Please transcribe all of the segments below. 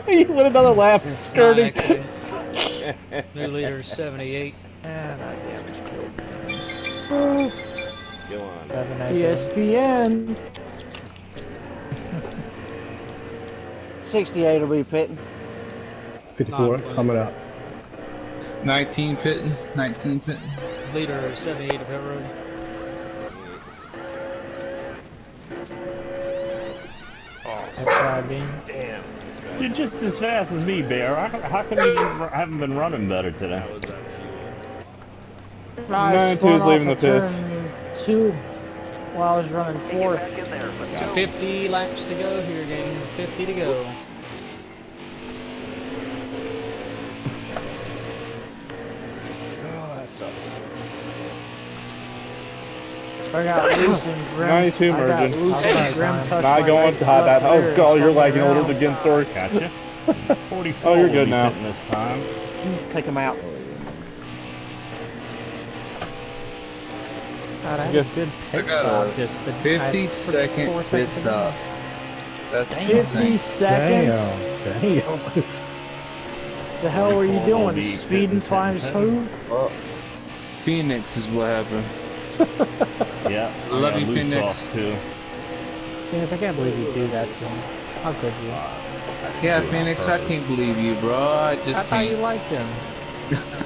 You went another lap, Not skirting. exiting. New leader is 78. And I damage killed. Go on. 7, I think. ESPN. 68 will be pitting. 54 Non-point. coming up. 19 pitting. 19 pitting. Leader is 78 of pit road. Damn. You're just as fast as me, Bear. How come you haven't been running better today? That was that fuel. I 92's spun off leaving the of pits. turn 2 while I was running fourth. 50 laps to go here, gang. 50 to go. Oh, that sucks. I got loose and grim. 92 I got merging. loose and grim touched Not my going right hot. That. left rear Oh and god, you're spun me lagging a little around. bit against Thor. Gotcha. Oh, 44. you're will good be now. hitting this time. Take him out. God, I had a Guess- good I pit got stop. a Just the 50-second 4 pit seconds stop. ago. That's 50 insane. seconds? Damn. The hell were you Will doing? be Speeding pitting, times pitting. 2? Well, Phoenix is what happened. Yeah. Love I you, got loose Phoenix. off, too. Phoenix, I can't believe you do that to me. How could you? Yeah, Do it on Phoenix, I purpose. can't believe you, bro. I I just thought you can't. liked him.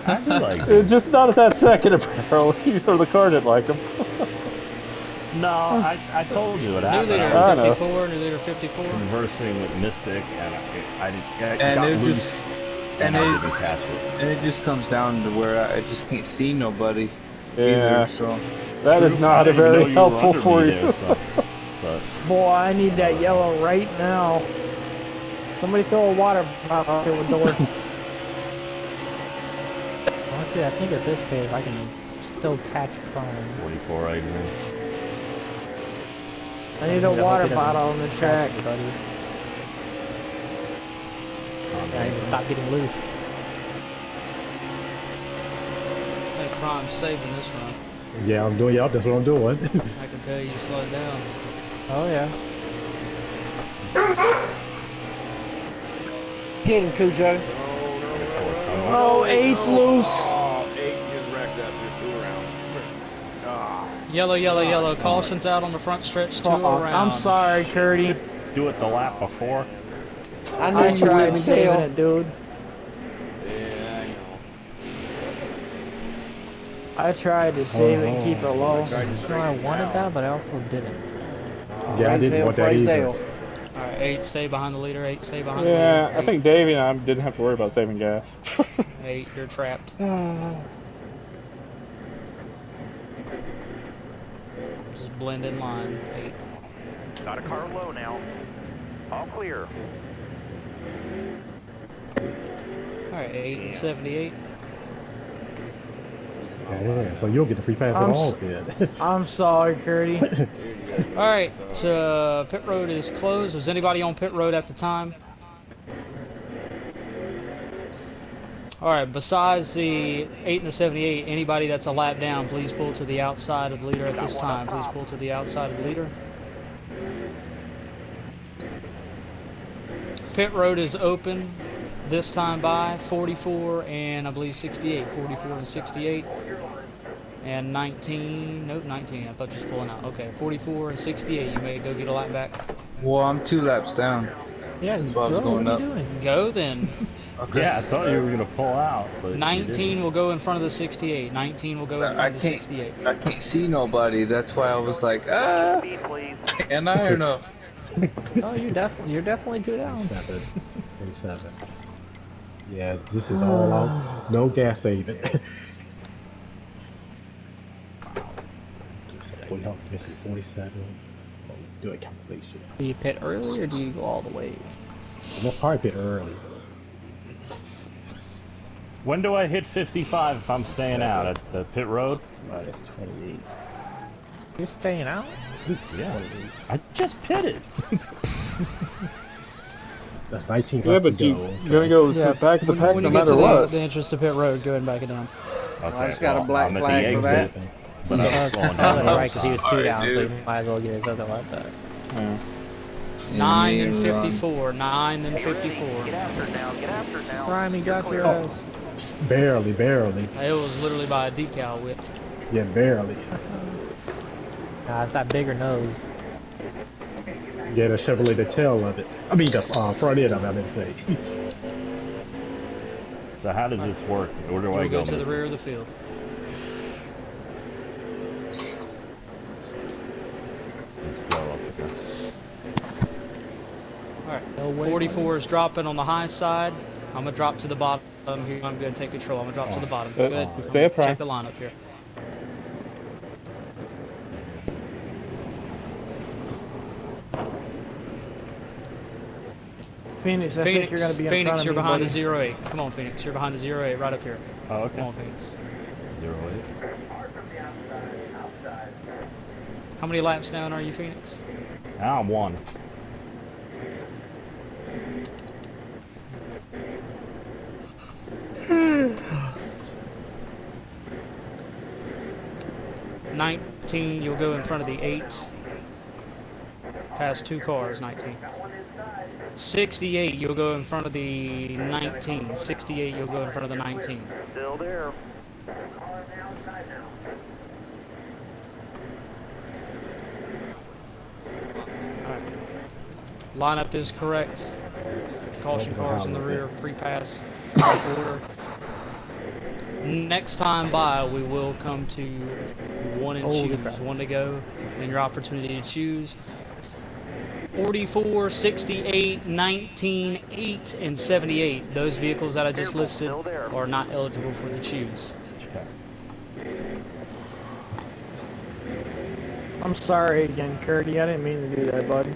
I do like It's just not at that second, apparently. Or the car didn't like him. No, I told you what New happened. leader I know. 54. New leader 54. Conversing with Mystic, and I And got it loose, just, and and I it, didn't catch it. and it just comes down to where I just can't see nobody Yeah, either. So that is not a very helpful for you. But Boy, I need that yellow right now. Somebody throw a water bottle out the door. Honestly, I think at this pace I can still catch Prime. 44 I agree. I need a hope he water doesn't bottle on the catch track. you, buddy. Yeah, I need to stop getting loose. Hey, Prime's saving this run. Yeah, I'm doing. Yeah, that's what I'm doing. I can tell you slowed down. Oh yeah. Get him, Cujo. Oh, Oh, Ace loose. Oh, 8 just wrecked us with 2 around. Ah. Yellow, yellow, yellow. Caution's out on the front stretch. 2 Fuck. around. I'm sorry, Curdy. do it the lap before. I I knew you tried were saving Dale. it, dude. Yeah, I know. I tried to save it and keep it low. No, I wanted that, but I also didn't. Yeah, I didn't want that praise either. Dale. Alright, 8 stay behind the leader. 8 stay behind the Yeah, leader. I think Davey and I didn't have to worry about saving gas. 8, you're trapped. Just blend in line. 8. Got a car low now. All clear. Alright, 8 and 78. Yeah, so you'll get the free pass at I'm all s- then. I'm sorry, Curdy. Alright, pit road is closed. Was anybody on pit road at the time? Alright, besides the 8 and the 78, anybody that's a lap down, please pull to the outside of the leader at this time. Please pull to the outside of the leader. Pit road is open this time by 44 and I believe 68. 44 and 68. And 19, nope, 19, I thought you was pulling out. Okay, 44 and 68, you may go get a lap back. well, I'm 2 laps down. Yeah, That's why I was go, going what up. are you doing? Go then. Okay. Yeah, I thought you were gonna pull out, but 19 will go in front of the 68. 19 will go in I front of the can't. 68. I can't see nobody. That's why I was like, ah. Speed, please. And I don't know. Oh, you're definitely 2 down. 27. 27. Yeah, this is all out. No gas saving. 47. Oh, do a calculation. Do you pit early or do you go all the way? I'm gonna probably pit early. when do I hit 55 if I'm staying out at the pit road? Minus 28. You're staying out? Yeah, I just pitted. That's 19 Yeah, laps but to you, go. you're gonna go back to the pack When no you get matter to what. the entrance to pit road, go ahead and back it down. Okay, I just got a black I'm at the flag for exit, that. but I was going Probably down. right, because he was 2 Sorry, down, so dude. you might as well get his other lap back. Yeah. 9 You and may run. 54. 9 and 54. Get after it now. Get after it now. Prime, you got your Oh. Barely, barely. It was literally by a decal whip. Yeah, barely. Nah, it's that bigger nose. Yeah, the Chevrolet, the tail of it. I mean, the front end of it, I meant to say. So how does this work? Where do I We'll go? go to the Mr.? rear of the field. Let's go up here. Alright, No way, 44 is dropping on the high side. I'm gonna drop to the bottom here. I'm gonna take control. I'm gonna drop to the bottom. Good. Stay up, Check Prime. the lineup here. Phoenix, I think you're going to be in Phoenix, front of you're me, behind buddy. the 08. Come on, Phoenix. You're behind the 08 right up here. Oh, okay. Come on, Phoenix. 08. How many laps down are you, Phoenix? Now I'm 1. $19, you'll go in front of the 8. Past 2 cars, 19. 68, you'll go in front of the 19. 68, you'll go in front of the 19. Still there. Lineup is correct. Caution cars in the rear, free pass, order. Next time by, we will come to 1 and Holy choose. crap. 1 to go, and your opportunity to choose. 44, 68, 19, 8, and 78. Those vehicles that I just listed are not eligible for the choose. I'm sorry again, Curdy. I didn't mean to do that, bud.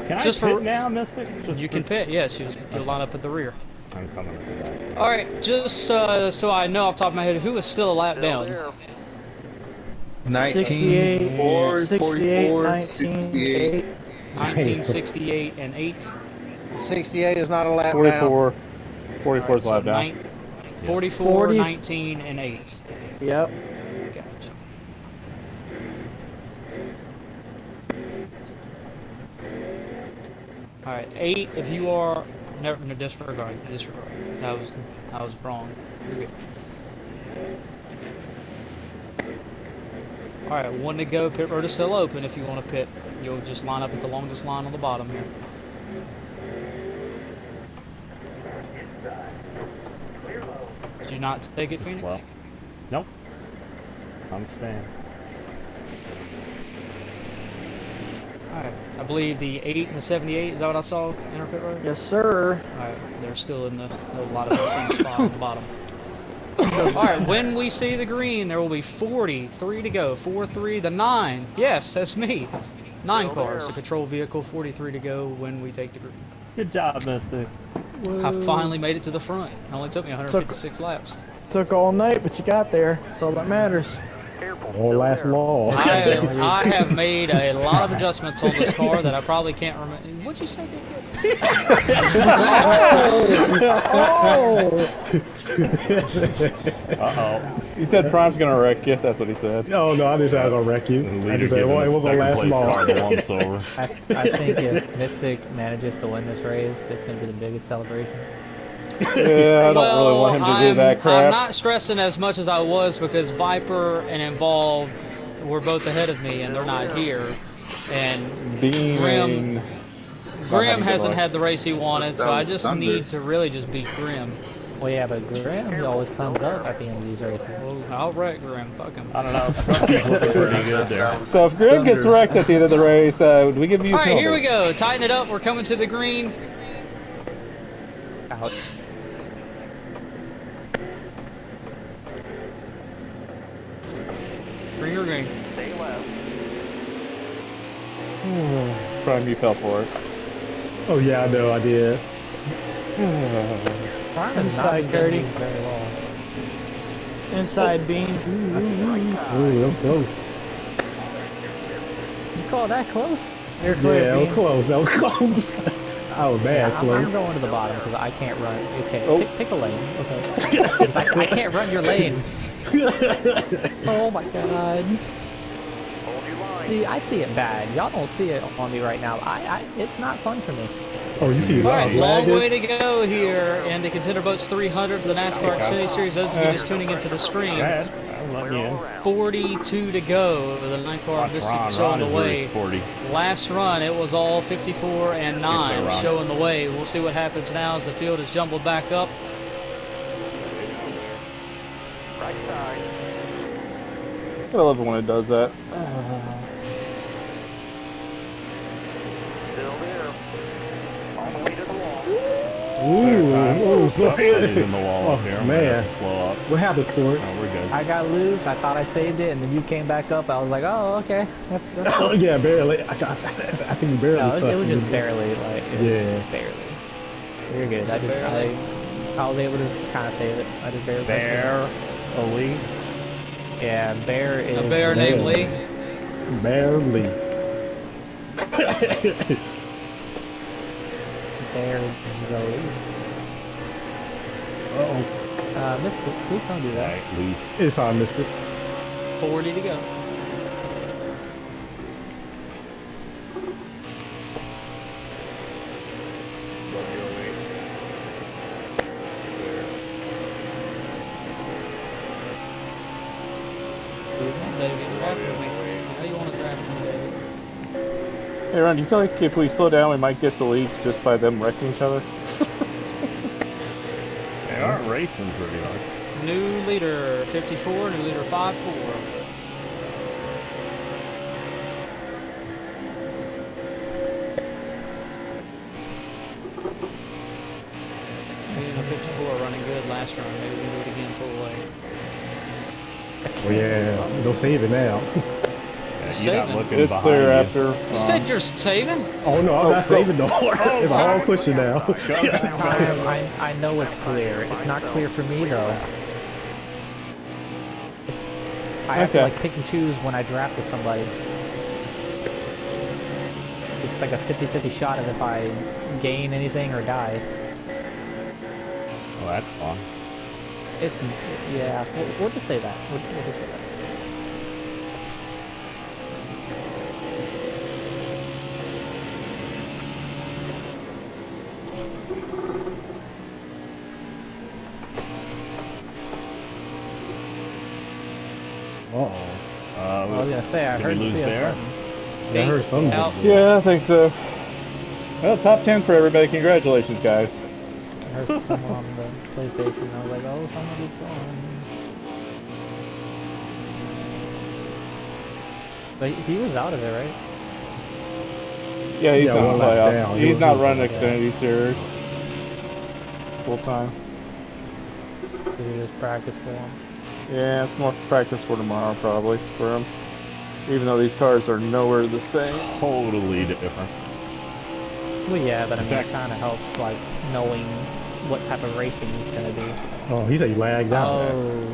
Can I Just pit for- now, Mister? Just You can pit, yes. You'll line up at the rear. I'm coming at the back. All right, just so I know off the top of my head, who is still a lap Still down? there. 19, 68, 4, 68, 44, 19, 68. 8. 19, 68, and 8. 68 is not a lap down. 44. 44 is So lap down. 44, 40. 19, and 8. Yep. Gotcha. All right, 8. If you are no disregard. That was wrong. You're good. All right, 1 to go. Pit road is still open. If you want to pit, you'll just line up at the longest line on the bottom here. Did you not take it, Phoenix? Well, nope. I'm staying. Alright, I believe the 8 and the 78, is that what I saw in our pit road? Yes, sir. Alright, they're still in a lot of the same spot on the bottom. Alright, when we see the green, there will be 43 to go. 4-3, the 9. Yes, that's me. 9 Still cars, there. the control vehicle, 43 to go when we take the green. Good job, Mister. I finally made it to the front. It only took me 156 laps. Took all night, but you got there. That's all that matters. Careful. Won't last long. I have made a lot of adjustments on this car that I probably can't remember. What'd you say, Dick? Uh-oh. He said Prime's gonna wreck you. That's what he said. No, I didn't say I was gonna wreck you. I just said, well, it wasn't gonna last long. Silver. I think if Mystic manages to win this race, it's going to be the biggest celebration. Yeah, I don't really want him to do that crap. I'm not stressing as much as I was because Viper and Involved were both ahead of me and they're not here. And Grim hasn't had the race he wanted, so I just need to really just beat Grim. Well, yeah, but Graham, he always comes up at the end of these races. Well, I'll wreck Grim. Fuck him. I don't know. Scrumpy's looking pretty good there. So So if Greg gets wrecked at the end of the race, do we give you a All right, here we penalty? go. Tighten it up. We're coming to the green. Ouch. Green or green? Stay left. Prime, you fell for it. Oh, yeah, I know, I did. Inside, Curdy. Very long. Inside bean. Ooh, that was close. You call that close? You're clear, Yeah, that was Bean. close. That was close. I was bad I'm close. going to the bottom because I can't run. Okay, Oh. pick a lane. Okay. 'Cause I can't run your lane. Oh my god. Hold your line. See, I see it bad. Y'all don't see it on me right now. It's not fun for me. Oh, you see Alright, long way lagging? to go here in the Contender Boats 300 for the NASCAR Xfinity Series. Those of you just tuning into the stream, Go ahead. I'm letting you in. 42 to go. The 9 car Watch Mystic Ron. showing Ron the is way. very sporty. Last run, it was all 54 and 9 Ron. showing the way. We'll see what happens now as the field is jumbled back up. Right side. I love it when it does that. Still there. All the way to the wall. Ooh, slow He's in the wall Oh, up here. man. Slow up. What happened, Stuart? Oh, we're good. I got loose. I thought I saved it, and then you came back up. I was like, oh, okay, that's Oh, cool. yeah, barely. I think you barely No, touched it was just me. barely, like, it was Yeah. just barely. You're good. I was able to kind of save it. I just barely. Bear, Elite. Yeah, Bear is. A bear named Lee. Barely. Bear Joey. Uh-oh. Mister, please don't do that. Right, loose. It's on, mister. 40 to go. Come on, David, draft with me. I know you want to draft me, David. Hey, Ron, do you feel like if we slow down, we might get the lead just by them wrecking each other? They are racing pretty hard. New leader 54, new leader 5-4. Me and the 54 running good last run. Maybe we can do it again full way. Oh, yeah. Don't save it now. Saving. It's clear after. You said you're saving? Oh, no, I'm not saving no more. It's all pushing now. I know it's clear. It's not clear for me, though. I have to, like, pick and choose when I draft with somebody. It's like a 50-50 shot of if I gain anything or die. Well, that's fun. It's, yeah, we'll just say that. We'll just say that. I was gonna say, I heard we lose Bear? I heard something. Out. Yeah, I think so. Well, top 10 for everybody. Congratulations, guys. I heard someone on the PlayStation. I was like, oh, somebody's gone. But he was out of it, right? Yeah, he's not one in lap playoffs. down. He's not running Yeah. Xfinity Series full time. Did he just practice for him? Yeah, it's more practice for tomorrow probably for him. Even though these cars are nowhere the same. Totally different. Well, yeah, but I mean, it kind of helps, like, knowing what type of racing it's gonna be. Oh, he said he lagged out. Oh.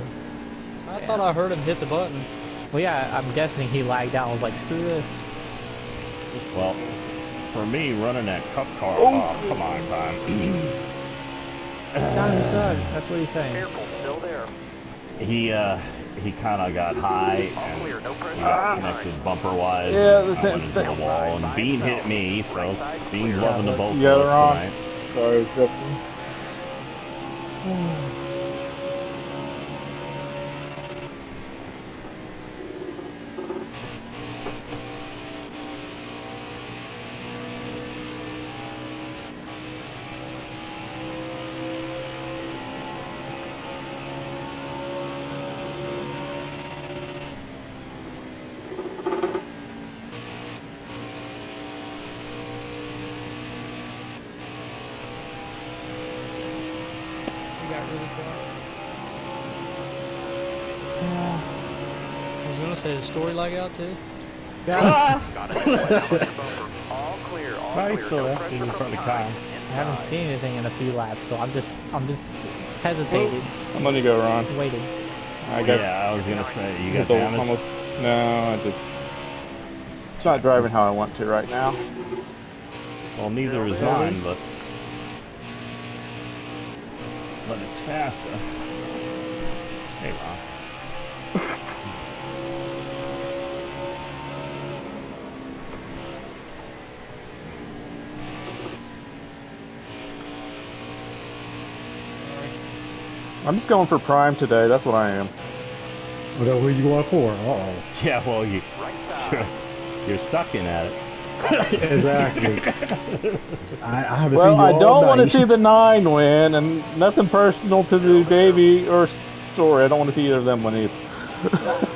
I thought I heard him hit the button. Well, yeah, I'm guessing he lagged out. I was like, screw this. Well, for me, running that cup car, oh, come on, Tom. Don, you suck. That's what he's saying. Careful, still there. He kind of got high All and clear, no he pressure. got connected bumper-wise. Yeah, and the I same went into the thing. wall, and Bean hit me, so Bean's loving the both of You got it us wrong. tonight. Sorry, I was drifting. You got really dark. I was gonna say the story lag out too. Got it. All clear, all Nice, clear. still No there. pressure In from front of behind. I haven't seen anything in a few laps, so I'm just hesitated, I'm letting you go, Ron. waited. I got. Yeah, I was gonna say you got damage. Almost. No, I just. It's not driving how I want to right now. Well, neither is mine, but it's faster. Hey, Ron. I'm just going for prime today. That's what I am. What are you going for? Uh-oh. Yeah, well, you're sucking at it. Exactly. I haven't Well, seen you I all don't want to night. see the 9 win, and nothing personal to the Davey or Story. I don't want to see either of them win either.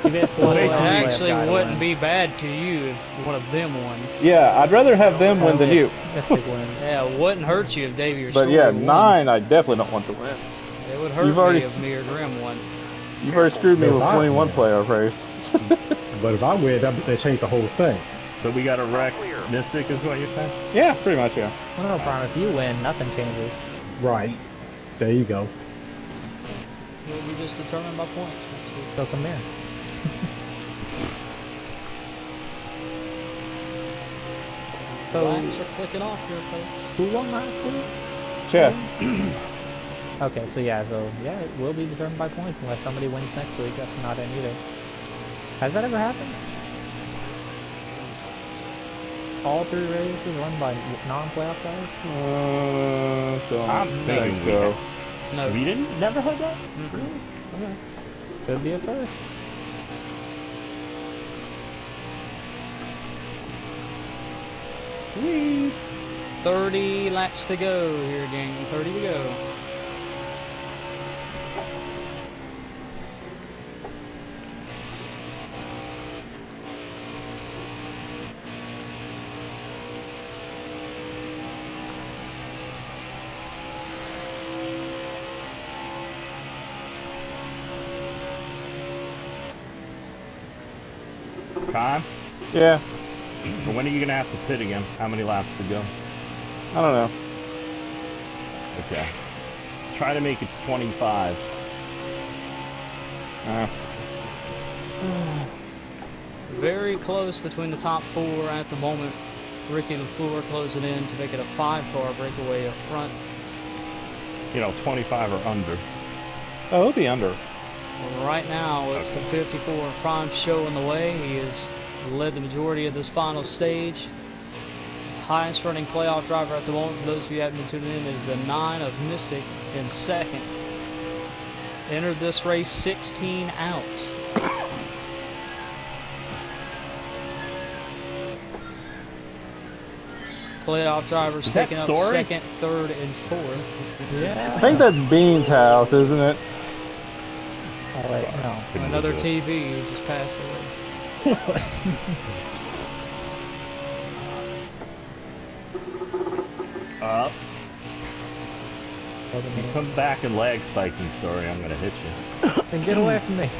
You basically Well, it want to actually guy to wouldn't win. be bad to you if one of them won. Yeah, I'd rather have them win than you. Mystic win. Yeah, it wouldn't hurt you if Davey or But Story yeah, won. 9 I definitely don't want to win. It would hurt You've already me if me or Grim won. You've already screwed me If with I 21 win. playoff race. But if I win, that changed the whole thing. So we got a Rex Mystic is what you're saying? Yeah, pretty much, yeah. Well, no problem. If you win, nothing changes. Right. There you go. We'll be just determined by points next week. So come here. Blacks are clicking off here, folks. Who won last week? Chad. Okay, so yeah, it will be determined by points unless somebody wins next week. That's not in either. Has that ever happened? All 3 races run by non-playoff guys? I'm thinking so. No. We didn't? Never heard that? Mm-mm. Okay. Could be a first. Whee! 30 laps to go here, gang. 30 to go. Time? Yeah. So when are you going to have to pit again? How many laps to go? I don't know. Okay. Try to make it 25. Very close between the top 4 at the moment. Ricky LaFleur closing in to make it a 5-car breakaway up front. You know, 25 or under. Oh, it'll be under. Right now, it's the 54 Prime show in the way. He has led the majority of this final stage. Highest running playoff driver at the moment, for those of you who haven't been tuning in, is the 9 of Mystic in second. Entered this race 16 out. Playoff drivers taking up second, third, and fourth. Yeah. I think that's Bean's house, isn't it? Oh, wait, no. Another TV who just passed away. Up. You come back and lag spiking Story, I'm gonna hit you. Then get away from me.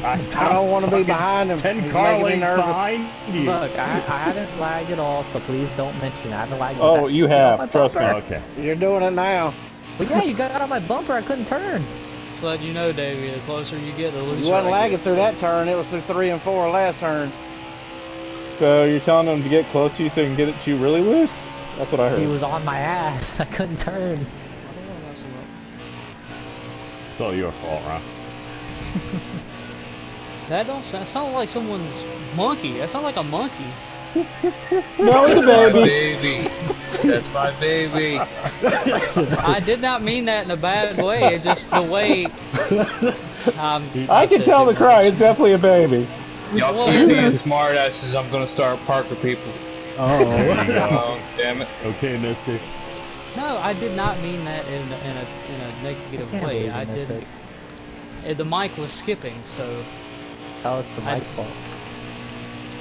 I don't want to be behind him. 10 He's car making me lengths nervous. behind you. Look, I haven't lagged at all, so please don't mention I haven't lagged. Oh, you have. Trust me. Okay. You're doing it now. But yeah, you got on my bumper. I couldn't turn. Just let you know, Davey, the closer you get, the looser You wasn't I lagging get. through that turn. It was through 3 and 4 last turn. So you're telling him to get close to you so he can get it to you really loose? That's what I heard. He was on my ass. I couldn't turn. I don't want to mess him up. It's all your fault, Ron. That don't sound like someone's monkey. That sounds like a monkey. No, it's a baby. Baby. That's my baby. I did not mean that in a bad way. It's just the way. I can tell the cry. It's definitely a baby. Y'all keep being smartasses. I'm gonna start Parker people. Oh. Damn it. Okay, Mystic. No, I did not mean that in a negative way. I didn't. The mic was skipping, so. That was the mic's fault.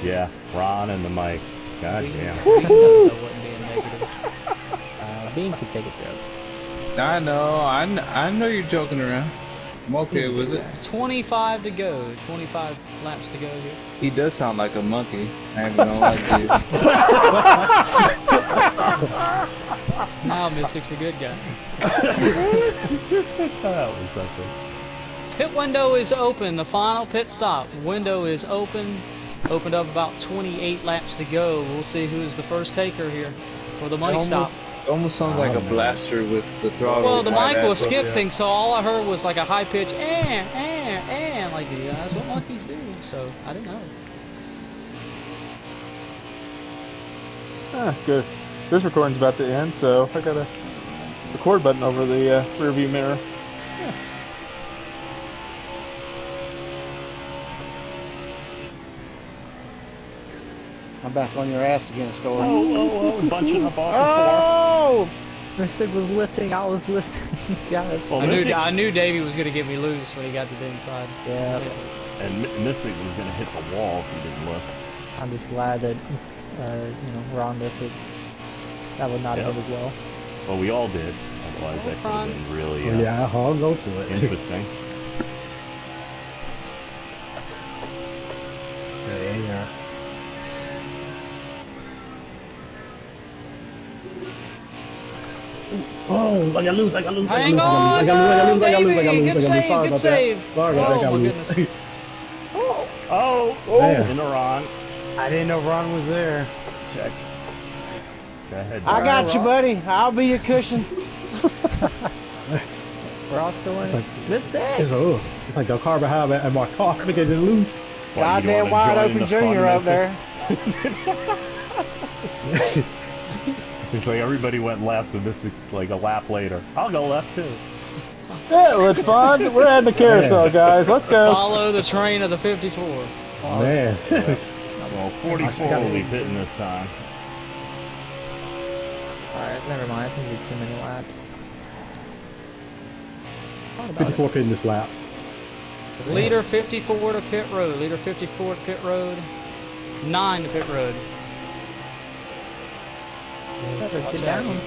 Yeah, Ron and the mic. God damn. Bean knows I wasn't being negative. Bean could take a joke. I know. I know you're joking around. I'm okay with it. 25 to go. 25 laps to go here. He does sound like a monkey. I ain't gonna lie to you. Now Mystic's a good guy. That was something. Pit window is open. The final pit stop window is open. Opened up about 28 laps to go. We'll see who's the first taker here for the money stop. Almost sounds like a blaster with the throttle. Well, the wide mic was ass up, yeah. skipping, so all I heard was like a high pitch like that's what monkeys do. So I didn't know. Ah, good. This recording's about to end, so I got a record button over the rear view mirror. Yeah. I'm back on your ass again, Story. Oh, bunching up off Oh! Mystic was lifting, I was lifting. Yeah, that's Well, I knew Davey was gonna get me loose when he got to the inside. yeah. and Mystic was gonna hit the wall if he didn't lift. I'm just glad that Ron lifted. That would not have been as well. Well, we all did. Otherwise, that could have been really Yeah, I'll go to it. interesting. Yeah. Oh, I got loose, I got loose, Hang on, Davey! Good save, good save. Sorry about that, I Oh got my loose. goodness. Man. In the Ron. I didn't know Ron was there. Check. Go ahead. I got you, buddy. I'll be your cushion. We're all still in it. Mystic! It's like the car behind at my car because it's loose. What, you Goddamn don't wanna wide join in open the junior fun, up there. It's like everybody went left, and this is like a lap later. I'll go left too. Yeah, well, it's fun. We're at the carousel, guys. Let's go. Follow the train of the 54. Man. Well, 44 will be hitting this time. Alright, never mind. I think we did too many laps. Thought about 54 pitting this lap. Leader 54 to pit road. Leader 54 to pit road. 9 to pit road. Better Watch get out. down.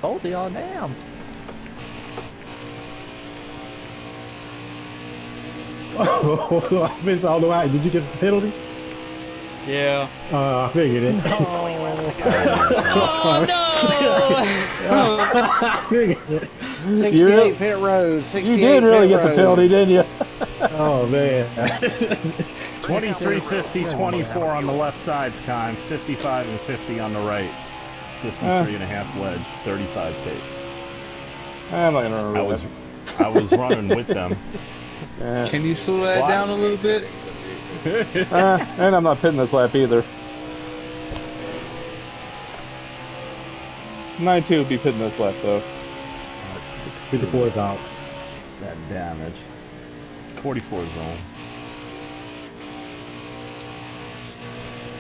Both of y'all, damn. I missed all the way. Did you get the penalty? Yeah. I figured it. Oh no! I figured it. 68 pit road. 68 You did really pit get the road. penalty, didn't you? Oh, man. 23, 50, 24 on the left side's time. 55 and 50 on the right. 53 and a half wedge. 35 tape. I'm not gonna remember I was running with them. that. Can you slow that down a little bit? And I'm not pitting this lap either. 92 would be pitting this lap though. 54 is out. That damage. 44 zone.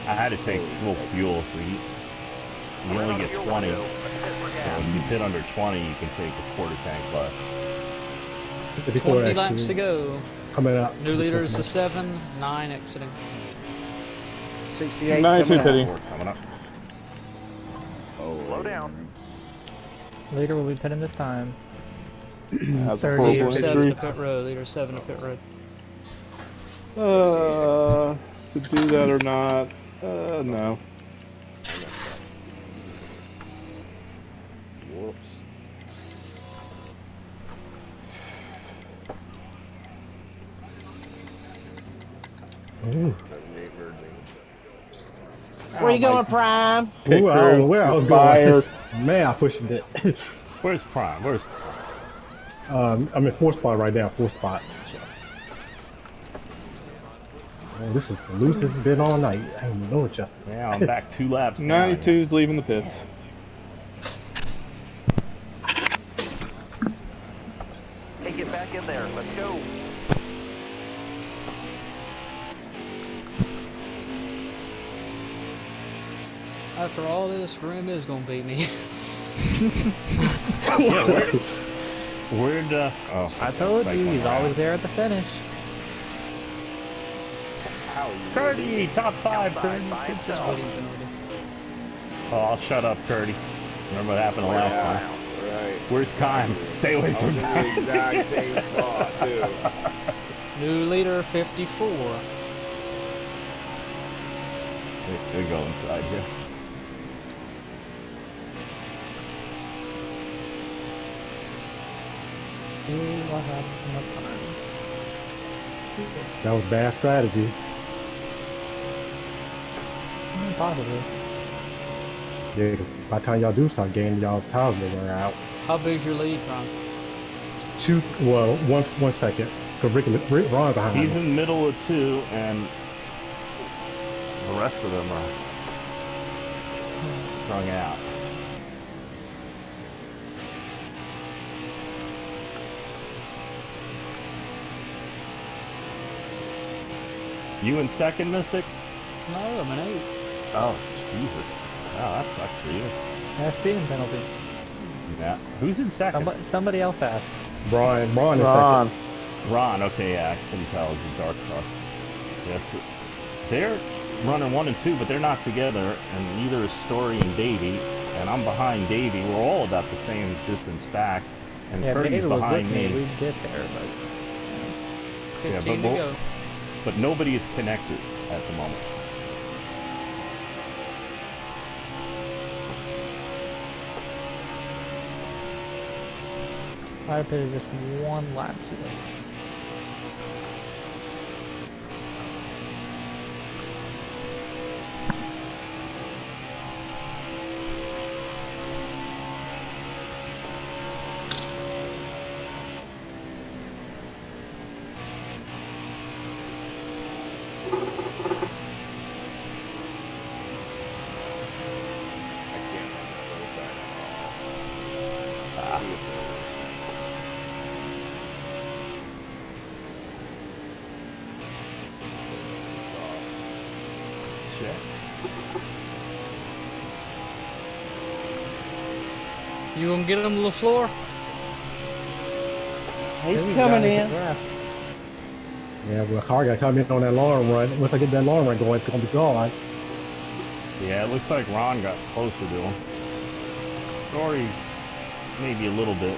I had to take full fuel, so you only get 20. So if you pit under 20, you can take a quarter tank less. 54 20 laps actually to go. coming up. New leader is the 7, 9 exiting. 68 92 coming pitting. out. Coming up. Slow down. Leader will be pitting this time. That's a 30 horrible Leader 7 to injury. pit road. Leader 7 to pit road. To do that or not? No. Whoops. Where you going, Prime? Ooh, I don't know where I was Fire. going. Man, I pushed it. Where's Prime? Where's I'm in 4th spot right now, 4th spot. Oh, this is the loosest it's been all night. I ain't know it, Justin. Yeah, I'm back 2 laps. down. 92's leaving the pits. Hey, get back in there. Let's go. After all this, Grim is gonna beat me. Where'd oh, I told you, cycling he's around. always there at the finish. Curdy, top 5, Curdy. Just waiting for me Oh, I'll shut up, Curdy. Remember what happened the last time. Right. Where's Kime? Stay away I from was in the me. exact same spot, too. to. New leader 54. They go inside here. What happened? What time? That was bad strategy. Possibly. Yeah, 'cause by the time y'all do start gaining, y'all's tires will wear out. How big's your lead, Ron? Well, one second. Cause Rick Ron behind He's me. in the middle of 2, and the rest of them are strung out. You in second, Mystic? No, I'm an 8. Oh, Jesus. Wow, that sucks for you. That's speeding penalty. Yeah. Who's in second? Somebody else asked. Brian is second. Ron, okay, yeah, I couldn't tell. It was a dark car. Yes. They're running 1 and 2, but they're not together, and neither is Story and Davey, and I'm behind Davey. We're all about the same distance back, and Yeah, Kirby's David was behind with me. me. We'd get there, but... 15 to go. But nobody is connected at the moment. I pitted just 1 lap to go. You gonna get him, LaFleur? He's coming in. Yeah, well, car got to come in on that long run. Once I get that long run going, it's going to be gone. Yeah, it looks like Ron got closer to him. Story, maybe a little bit.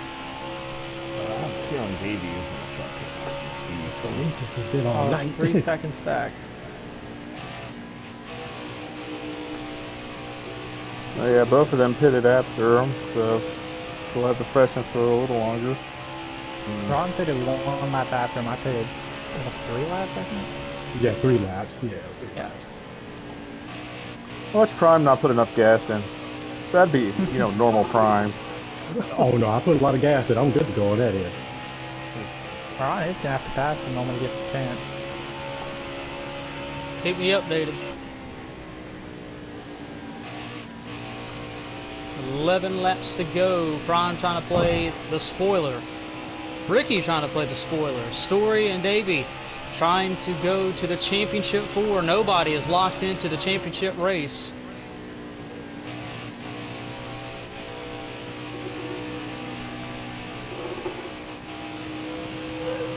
I'm feeling Davey is going to start picking up some speed. So this has been all night. 3 seconds back. Oh yeah, both of them pitted after him, so we'll have the freshness for a little longer. Ron pitted 1 lap after him. I pitted almost 3 laps, I think. Yeah, 3 laps. Yeah, 3 Yeah. laps. Watch Prime not put enough gas in. That'd be, normal Prime. Oh no, I put a lot of gas in. I'm good to go on that end. Ron is gonna have to pass the moment he gets the chance. Keep me updated. 11 laps to go. Prime trying to play the spoiler. Ricky trying to play the spoiler. Story and Davey trying to go to the championship 4. Nobody is locked into the championship race.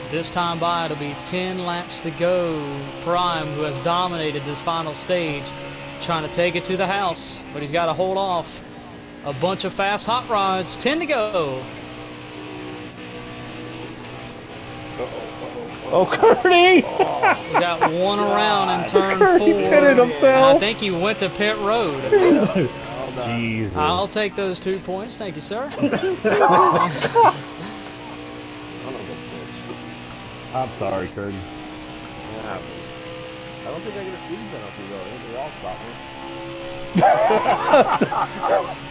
This time by, it'll be 10 laps to go. Prime, who has dominated this final stage, trying to take it to the house, but he's got to hold off a bunch of fast hot rods. 10 to go. Oh, Curdy! We got one around in turn 4. pitted himself. And I think he went to pit road. Jesus. I'll take those 2 points. Thank you, sir. I'm sorry, Curdy. Yeah. I don't think I get a speed penalty though. I think they all stop me.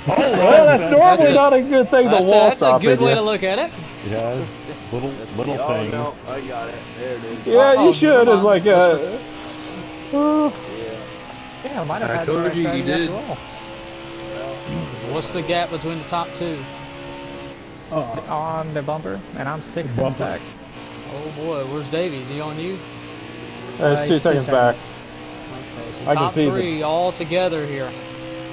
Well, that's normally not a good thing. The wall That's a stopping good way you. to look at it. Yeah, little Oh things. no, I got it. There it is. Yeah, Oh, you should. come It's on. like Yeah. Yeah, I might have I had told the right you you strategy did. after all. What's the gap between the top 2? On the bumper, and I'm 6 Bumper. tenths back. Oh boy, where's Davey? Is he on you? It's 2 he's 2 seconds back. Okay, so I can top see 3 all together here.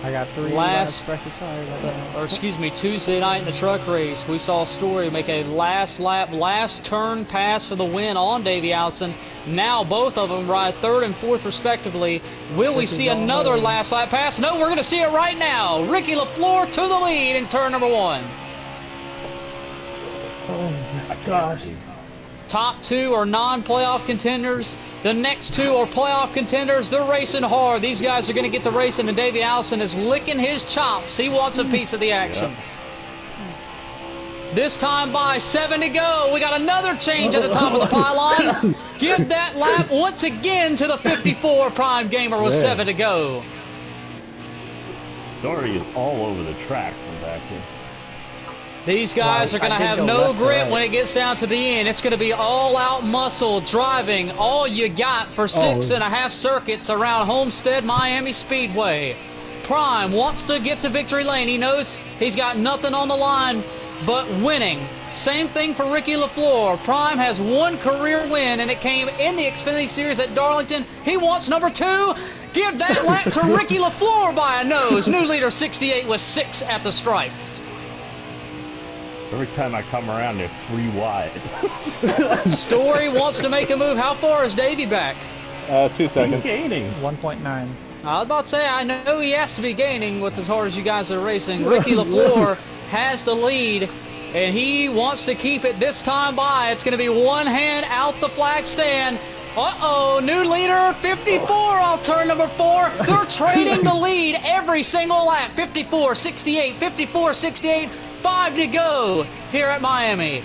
I got 3 Last- laps pressure tires. Or excuse me, Tuesday night in the truck race, we saw Story make a last lap, last turn pass for the win on Davey Allison. Now both of them ride 3rd and 4th respectively. Will we see another last lap pass? No, we're going to see it right now. Ricky LaFleur to the lead in turn number 1. Oh my gosh. Top 2 are non-playoff contenders. The next 2 are playoff contenders. They're racing hard. These guys are going to get the racing, and Davey Allison is licking his chops. He wants a piece of the action. This time by 7 to go. We got another change at the top of the pylon. Give that lap once again to the 54 Prime Gamer with 7 to go. Story is all over the track from back here. These guys are going to have no grit when it gets down to the end. It's going to be all-out muscle driving all you got for 6.5 circuits around Homestead Miami Speedway. Prime wants to get to victory lane. He knows he's got nothing on the line but winning Same thing for Ricky LaFleur. Prime has one career win, and it came in the Xfinity Series at Darlington. He wants number 2. Give that lap to Ricky LaFleur by a nose. New leader 68 with 6 at the stripe. Every time I come around, they're 3 wide. Story wants to make a move. How far is Davey back? 2 seconds. He's gaining. 1.9. I was about to say, I know he has to be gaining with as hard as you guys are racing. Ricky LaFleur has the lead, and he wants to keep it this time by. It's going to be one hand out the flag stand. Uh-oh, new leader, 54 off turn number 4. They're trading the lead every single lap. 54, 68, 54, 68, 5 to go here at Miami.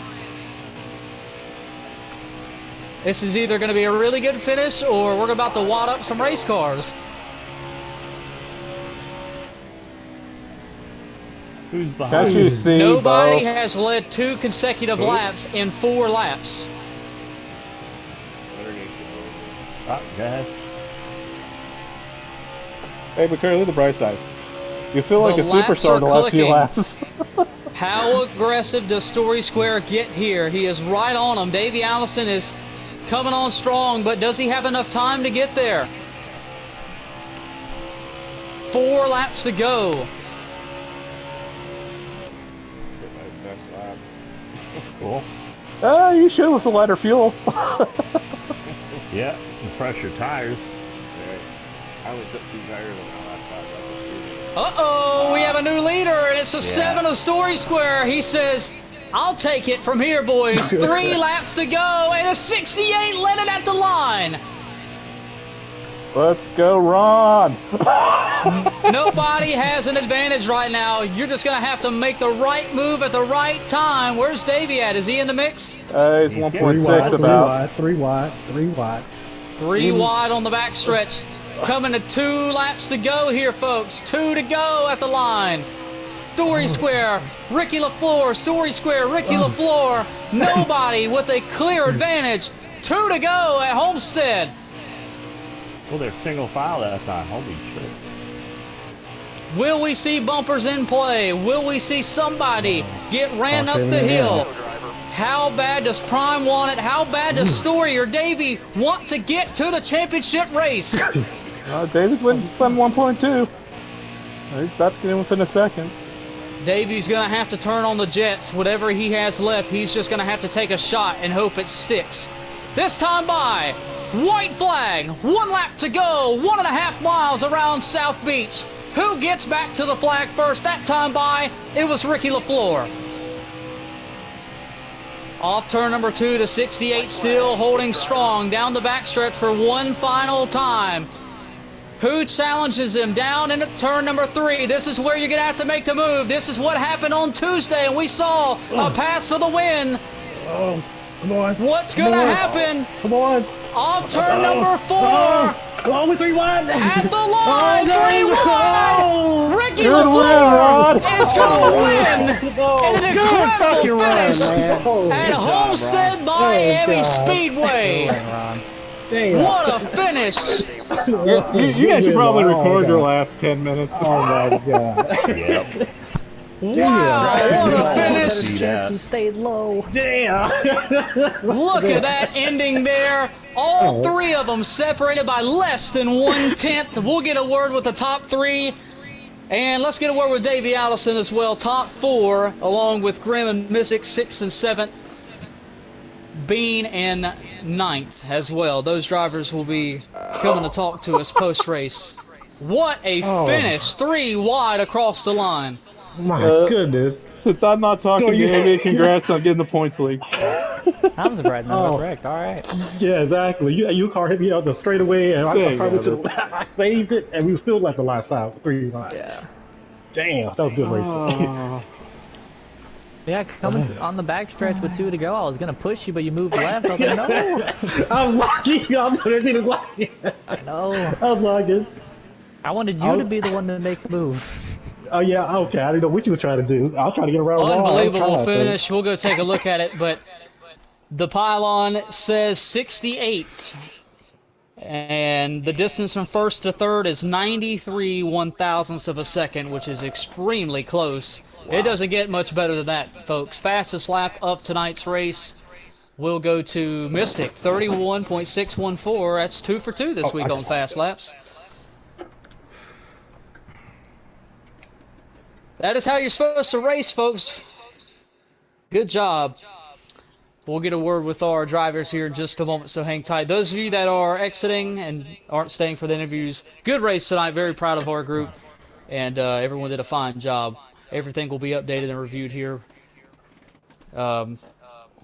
This is either going to be a really good finish or we're about to wad up some race cars. Who's behind? Can't you see, Nobody Bo? has led 2 consecutive laps in 4 laps. Oh, go ahead. Hey, but Curry, look at the bright side. You feel like The a laps superstar in the are last few clicking. laps. How aggressive does Story Square get here? He is right on him. Davey Allison is coming on strong, but does he have enough time to get there? 4 laps to go. Cool. You should with the lighter fuel. Yeah, and fresher tires. I only took 2 tires on my last lap. Uh-oh, we have a new leader, and it's a 7 of Story Square. He says, I'll take it from here, boys. 3 laps to go, and a 68 led it at the line. Let's go, Ron. Nobody has an advantage right now. You're just going to have to make the right move at the right time. Where's Davey at? Is he in the mix? He's He's 1.6 about. 3 wide, 3 wide. 3 wide on the backstretch. Coming to 2 laps to go here, folks. 2 to go at the line. Story Square, Ricky LaFleur. Story Square, Ricky LaFleur. Nobody with a clear advantage. 2 to go at Homestead. Well, they're single file that time. Holy shit. Will we see bumpers in play? Will we see somebody get ran up the hill? How bad does Prime want it? How bad does Story or Davey want to get to the championship race? David's winning 1.2. That's going to within a second. Davey's going to have to turn on the jets. Whatever he has left, he's just going to have to take a shot and hope it sticks. This time by, white flag, 1 lap to go, 1.5 miles around South Beach. Who gets back to the flag first? That time by, it was Ricky LaFleur. Off turn number 2 to 68, still holding strong down the backstretch for one final time. Who challenges him down into turn number 3? This is where you're going to have to make the move. This is what happened on Tuesday, and we saw a pass for the win. Oh, come on. What's going to happen? Come on. Off turn number 4. Oh, with 3 wide. At the line, 3 wide. Ricky Good LaFleur win, Rod. is going to win. And an incredible finish man. at Homestead Miami Speedway. Damn. What a finish. You guys should probably record your last 10 minutes. Oh my god. Yep. Wow, what a finish. See that. Stayed low. Damn. Look at that ending there. All 3 of them separated by less than 1/10. We'll get a word with the top 3. And let's get a word with Davey Allison as well. Top 4, along with Grimm and Missick, 6th and 7th. Bean and 9th as well. Those drivers will be coming to talk to us post-race. What a finish. 3 wide across the line. My goodness. Since I'm not talking to Amy, congrats on getting the points league. I'm surprised I was wrecked. All right. Yeah, exactly. You car hit me out the straightaway, and I went to the left. I saved it, and we still left the last side for 3 wide. Yeah. Damn, that was good racing. Yeah, coming on the backstretch with 2 to go, I was gonna push you, but you moved left. I was like, no. I was lucky. I was didn't lucky. I know. I was lucky. I wanted you to be the one to make the move. Oh yeah, okay. I didn't know what you were trying to do. I was trying to get around. Unbelievable finish. We'll go take a look at it, but the pylon says 68. And the distance from first to third is 93 one-thousandths of a second, which is extremely close. It doesn't get much better than that, folks. Fastest lap of tonight's race will go to Mystic, 31.614. That's 2 for 2 this week on Fast Laps. That is how you're supposed to race, folks. Good job. We'll get a word with our drivers here in just a moment, so hang tight. Those of you that are exiting and aren't staying for the interviews, good race tonight. Very proud of our group, and everyone did a fine job. Everything will be updated and reviewed here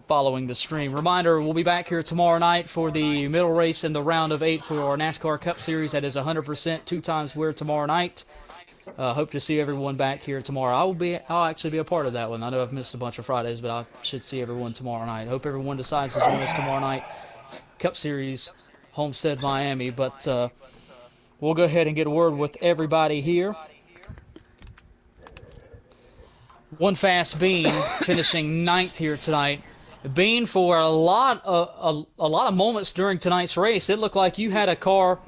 following the stream. Reminder, we'll be back here tomorrow night for the middle race in the round of 8 for our NASCAR Cup Series. That is 100% 2 times wear tomorrow night. Hope to see everyone back here tomorrow. I'll actually be a part of that one. I know I've missed a bunch of Fridays, but I should see everyone tomorrow night. Hope everyone decides to join us tomorrow night. Cup Series, Homestead, Miami. But we'll go ahead and get a word with everybody here. One Fast Bean finishing 9th here tonight. Bean, for a lot of moments during tonight's race, it looked like you had a car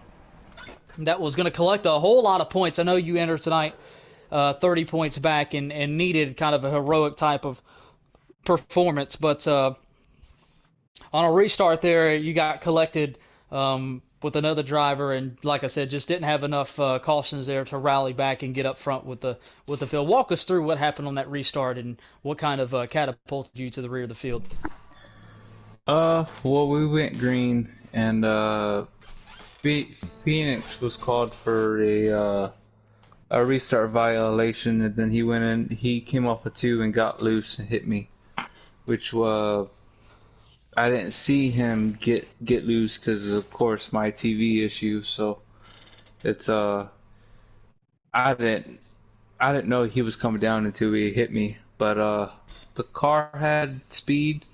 that was going to collect a whole lot of points. I know you entered tonight 30 points back and needed kind of a heroic type of performance. But on a restart there, you got collected with another driver, and like I said, just didn't have enough cautions there to rally back and get up front with the field. Walk us through what happened on that restart and what kind of catapulted you to the rear of the field. Well, we went green, and Phoenix was called for a restart violation, and then he went in. He came off a 2 and got loose and hit me, which I didn't see him get loose because, of course, my TV issue. So it's I didn't know he was coming down until he hit me. But the car had speed.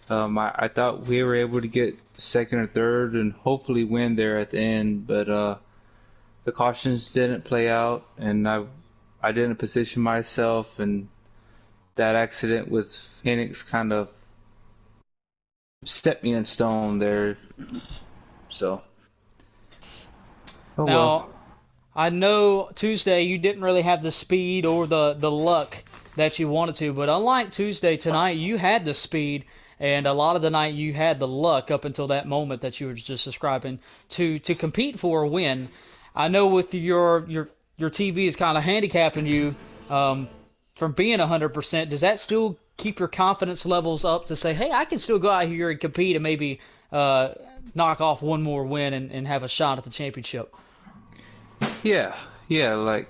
I thought we were able to get second or third and hopefully win there at the end. But the cautions didn't play out, and I didn't position myself, and that accident with Phoenix kind of stepped me in stone there. So. Oh, now, well. I know Tuesday you didn't really have the speed or the luck that you wanted to, but unlike Tuesday, tonight you had the speed, and a lot of the night you had the luck up until that moment that you were just describing to compete for a win. I know with your TV is kind of handicapping you from being 100%. Does that still keep your confidence levels up to say, hey, I can still go out here and compete and maybe knock off one more win and have a shot at the championship? Yeah, like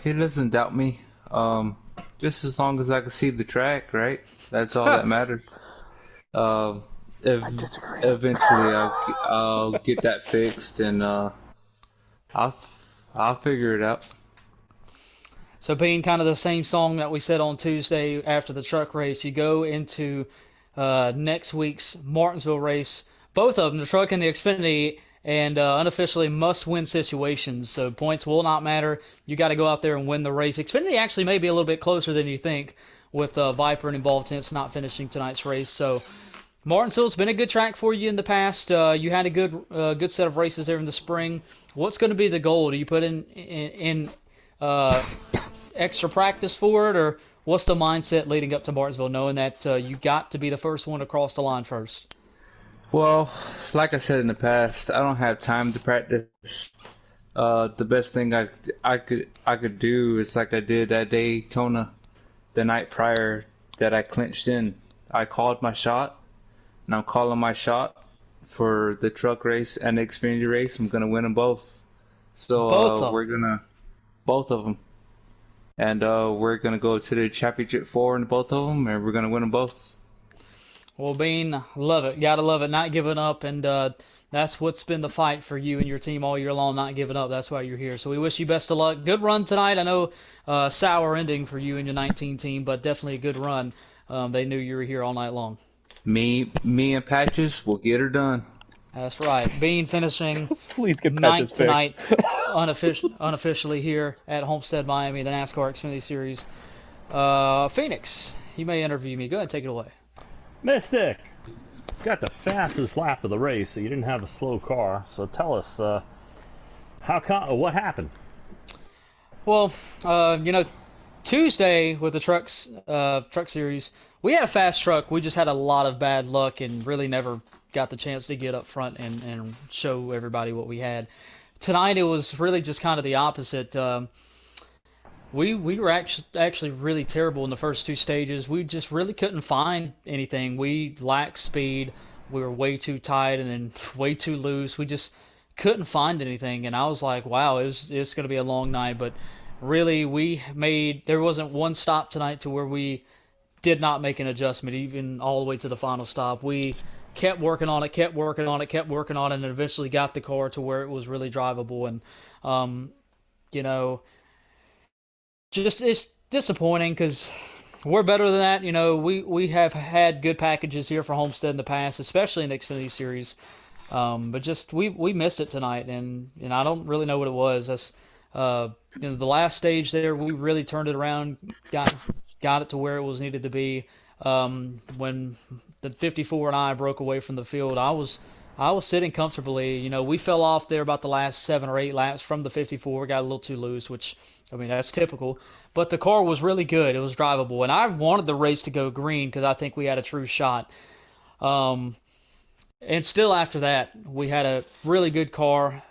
it doesn't doubt me. Just as long as I can see the track, right? That's all that matters. Eventually, I'll get that fixed, and I'll figure it out. So being kind of the same song that we said on Tuesday after the truck race, you go into next week's Martinsville race, both of them, the truck and the Xfinity, and unofficially must-win situations. So points will not matter. You got to go out there and win the race. Xfinity actually may be a little bit closer than you think with Viper and Involved Tints not finishing tonight's race. So Martinsville's been a good track for you in the past. You had a good set of races there in the spring. What's going to be the goal? Do you put in extra practice for it, or what's the mindset leading up to Martinsville, knowing that you got to be the first one to cross the line first? Well, like I said in the past, I don't have time to practice. The best thing I could do is like I did at Daytona the night prior that I clinched in. I called my shot, and I'm calling my shot for the truck race and the Xfinity race. I'm gonna win them both. So both of them, and we're gonna go to the championship 4 in both of them, and we're gonna win them both. Well, Bean, love it. Gotta love it. Not giving up, and that's what's been the fight for you and your team all year long, not giving up. That's why you're here. So we wish you best of luck. Good run tonight. I know sour ending for you and your 19 team, but definitely a good run. They knew you were here all night long. Me and Patches will get her done. That's right. Bean finishing Please get 9th tonight, unofficially here at Homestead, Miami, the NASCAR Xfinity Series. Phoenix, you may interview me. Go ahead and take it away. Mystic! got the fastest lap of the race, so you didn't have a slow car. So tell us, what happened? Well, Tuesday with the truck series, we had a fast truck. We just had a lot of bad luck and really never got the chance to get up front and show everybody what we had. Tonight it was really just kind of the opposite. We were actually really terrible in the first two stages. We just really couldn't find anything. We lacked speed. We were way too tight and then way too loose. We just couldn't find anything. And I was like, wow, it's going to be a long night. But really, there wasn't one stop tonight to where we did not make an adjustment, even all the way to the final stop. We kept working on it, and eventually got the car to where it was really drivable. And, you know, just it's disappointing because we're better than that. We have had good packages here for Homestead in the past, especially in the Xfinity series. But just we missed it tonight, and I don't really know what it was. That's the last stage there, we really turned it around, got it to where it was needed to be. When the 54 and I broke away from the field, I was sitting comfortably. We fell off there about the last 7 or 8 laps from the 54, got a little too loose, which, I mean, that's typical. But the car was really good. It was drivable. And I wanted the race to go green because I think we had a true shot. And still after that, we had a really good car,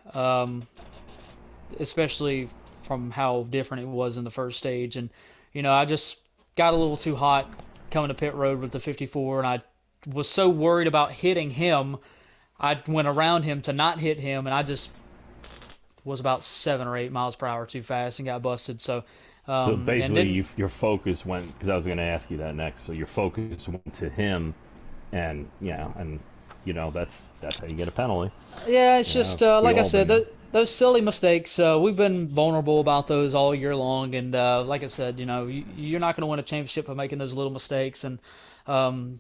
especially from how different it was in the first stage. And, I just got a little too hot coming to pit road with the 54, and I was so worried about hitting him, I went around him to not hit him, and I just was about 7 or 8 miles per hour too fast and got busted. So basically, your focus went, because I was going to ask you that next. So your focus went to him, and that's how you get a penalty. Yeah, it's just like I said, those silly mistakes. We've been vulnerable about those all year long, and like I said, you're not going to win a championship by making those little mistakes. And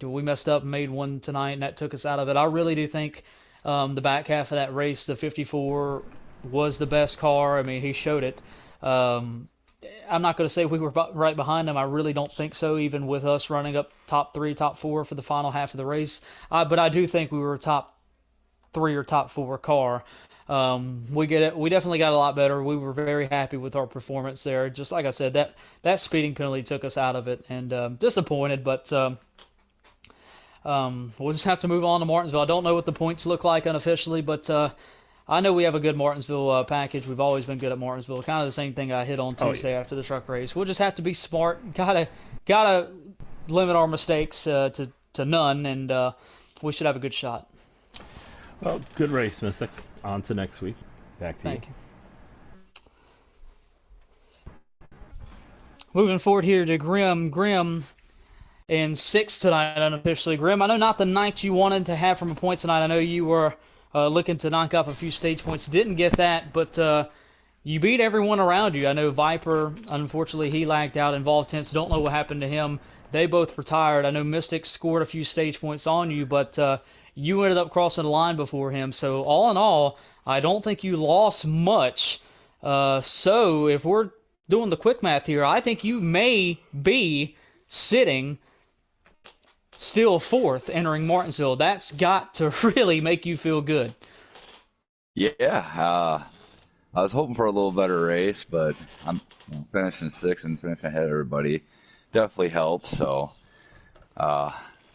we messed up and made one tonight, and that took us out of it. I really do think the back half of that race, the 54 was the best car. I mean, he showed it. I'm not going to say we were right behind him. I really don't think so, even with us running up top 3, top 4 for the final half of the race. But I do think we were top 3 or top 4 car. We definitely got a lot better. We were very happy with our performance there. Just like I said, that speeding penalty took us out of it, and disappointed. But we'll just have to move on to Martinsville. I don't know what the points look like unofficially, but I know we have a good Martinsville package. We've always been good at Martinsville. Kind of the same thing I hit on Tuesday after the truck race. We'll just have to be smart. Gotta limit our mistakes to none, and we should have a good shot. Well, good race, Mystic. On to next week. Back to you. Thank you. Moving forward here to Grim in 6th tonight unofficially. Grim, I know not the night you wanted to have from a point tonight. I know you were looking to knock off a few stage points. Didn't get that, but you beat everyone around you. I know Viper, unfortunately, he lagged out. Involved Tense, don't know what happened to him. They both retired. I know Mystic scored a few stage points on you, but you ended up crossing the line before him. So all in all, I don't think you lost much. So if we're doing the quick math here, I think you may be sitting still 4th entering Martinsville. That's got to really make you feel good. Yeah, I was hoping for a little better race, but I'm finishing 6th and finishing ahead of everybody. Definitely helps, so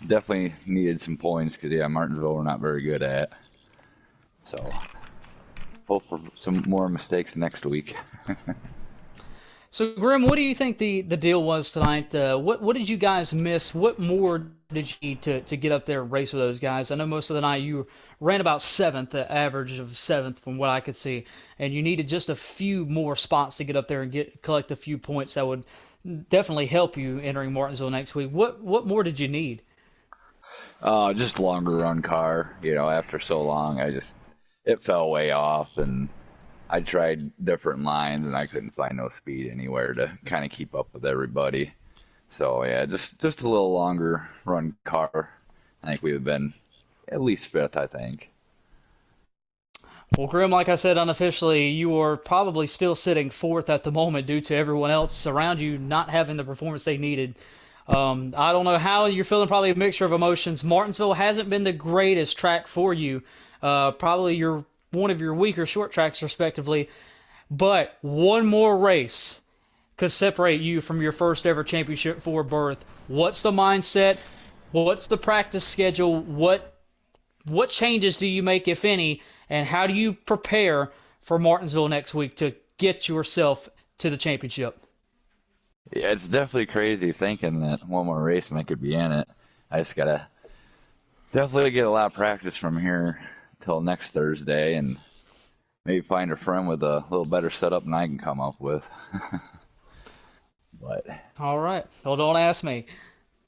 definitely needed some points because, Martinsville we're not very good at. So hope for some more mistakes next week. So, Grim, what do you think the deal was tonight? What did you guys miss? What more did you need to get up there and race with those guys? I know most of the night you ran about 7th, the average of 7th from what I could see, and you needed just a few more spots to get up there and collect a few points that would definitely help you entering Martinsville next week. What more did you need? Just longer run car. After so long, it fell way off, and I tried different lines, and I couldn't find no speed anywhere to kind of keep up with everybody. So, just a little longer run car. I think we would have been at least 5th, I think. Well, Grim, like I said unofficially, you are probably still sitting 4th at the moment due to everyone else around you not having the performance they needed. I don't know how you're feeling, probably a mixture of emotions. Martinsville hasn't been the greatest track for you. Probably one of your weaker short tracks, respectively. But one more race could separate you from your first ever Championship 4 berth. What's the mindset? What's the practice schedule? What changes do you make, if any? And how do you prepare for Martinsville next week to get yourself to the championship? Yeah, it's definitely crazy thinking that one more race and I could be in it. I just gotta definitely get a lot of practice from here till next Thursday, and maybe find a friend with a little better setup than I can come up with. But All right. Well, don't ask me.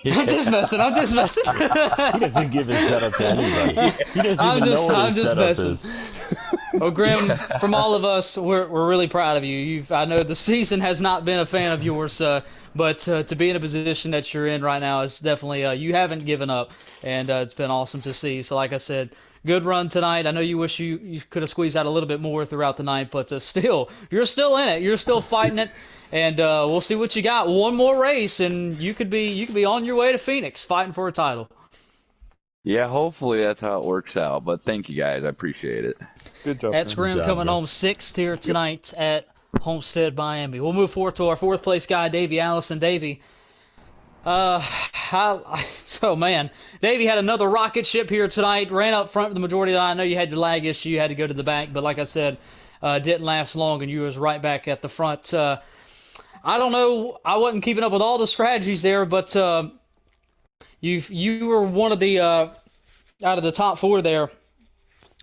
I'm just messing. I'm just messing. He doesn't give his setup to anybody. He doesn't even know what I'm his just setup messing. is. Well, Grim, from all of us, we're really proud of you. I know the season has not been a fan of yours, but to be in a position that you're in right now is definitely you haven't given up, and it's been awesome to see. So, like I said, good run tonight. I know you wish you could have squeezed out a little bit more throughout the night, but still, you're still in it. You're still fighting it, and we'll see what you got. One more race, and you could be on your way to Phoenix, fighting for a title. yeah, hopefully that's how it works out. But thank you guys, I appreciate it. Good job, That's man. Grim coming home sixth here tonight at Homestead, Miami. We'll move forward to our fourth place guy, Davey Allison. Davey, oh man, Davey had another rocket ship here tonight. Ran up front for the majority of the night. I know you had your lag issue, you had to go to the back, but like I said, didn't last long, and you was right back at the front. I don't know, I wasn't keeping up with all the strategies there, but you were one of the out of the top four there.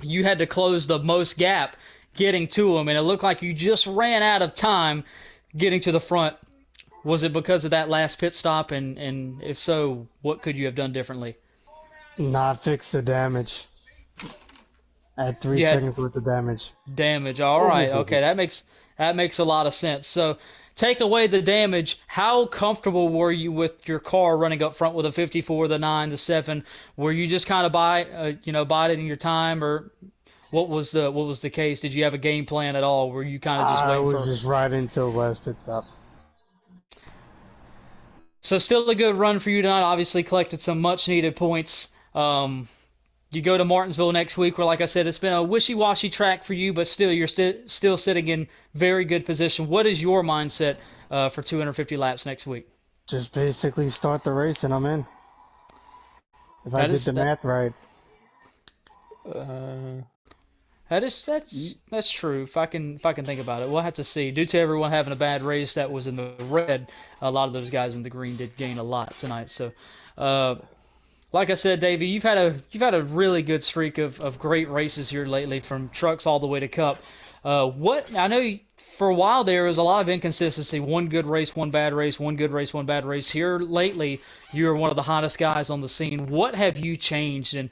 You had to close the most gap getting to him, and it looked like you just ran out of time getting to the front. Was it because of that last pit stop, and if so, what could you have done differently? Not fix the damage. I had 3 You had seconds worth of damage. damage. All right, okay, that makes a lot of sense. So take away the damage. How comfortable were you with your car running up front with a 54, the 9, the 7? Were you just kind of biding your time, or what was the case? Did you have a game plan at all? Were you kind of just I waiting was for? just riding until the last pit stop. So still a good run for you tonight. Obviously collected some much needed points. You go to Martinsville next week, where, like I said, it's been a wishy-washy track for you, but still you're still sitting in very good position. What is your mindset for 250 laps next week? Just basically start the race and I'm in. If I did the math right. That's true. If I can think about it, we'll have to see. Due to everyone having a bad race that was in the red, a lot of those guys in the green did gain a lot tonight. So, like I said, Davey, you've had a really good streak of great races here lately, from trucks all the way to Cup. What I know for a while there was a lot of inconsistency. One good race, one bad race, one good race, one bad race. Here lately, you're one of the hottest guys on the scene. What have you changed, and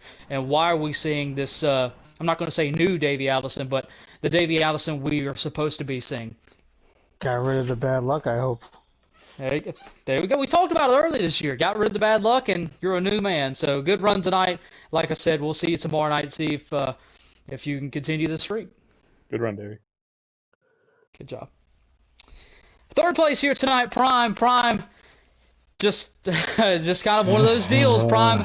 why are we seeing this? I'm not going to say new Davey Allison, but the Davey Allison we are supposed to be seeing. Got rid of the bad luck, I hope. There we go. We talked about it earlier this year. Got rid of the bad luck, and you're a new man. So good run tonight. Like I said, we'll see you tomorrow night. See if you can continue the streak. Good run, Davey. Good job. Third place here tonight, Prime. Prime, just kind of one of those deals. Prime